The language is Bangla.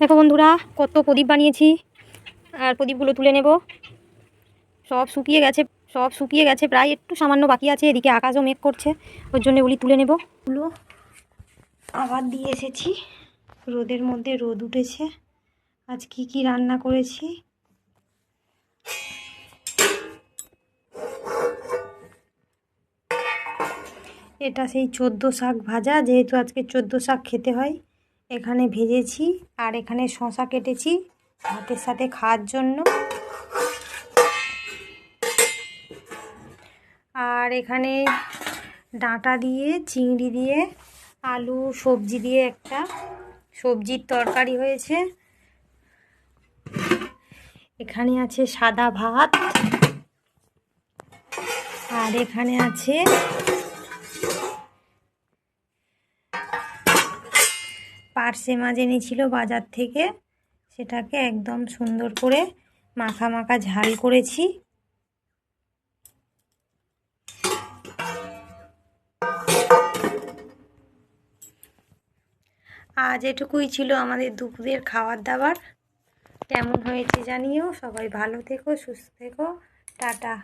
দেখো বন্ধুরা, কত প্রদীপ বানিয়েছি। আর প্রদীপগুলো তুলে নেব। সব শুকিয়ে গেছে প্রায়, একটু সামান্য বাকি আছে। এদিকে আকাশও মেঘ করছে, ওর জন্য ওগুলি তুলে নেব। ওগুলো আবার দিয়ে এসেছি রোদের মধ্যে, রোদ উঠেছে। আজ কি কি রান্না করেছি এটা সেই 14 শাক ভাজা, যেহেতু আজকে 14 শাক খেতে হয়। এখানে ভেজেছি আর এখানে শসা কেটেছি ভাতের সাথে খাওয়ার জন্য। আর এখানে ডাঁটা দিয়ে, চিংড়ি দিয়ে, আলু সবজি দিয়ে একটা সবজির তরকারি হয়েছে। এখানে আছে সাদা ভাত, আর এখানে আছে পার্শে মাছ এনেছিল বাজার থেকে, সেটাকে একদম সুন্দর করে মাখা মাখা ঝাল করেছি। আজ এটুকুই ছিল আমাদের দুপুরের খাবার দাবার। কেমন হয়েছে জানিও। সবাই ভালো থেকো, সুস্থ থেকো, টাটা।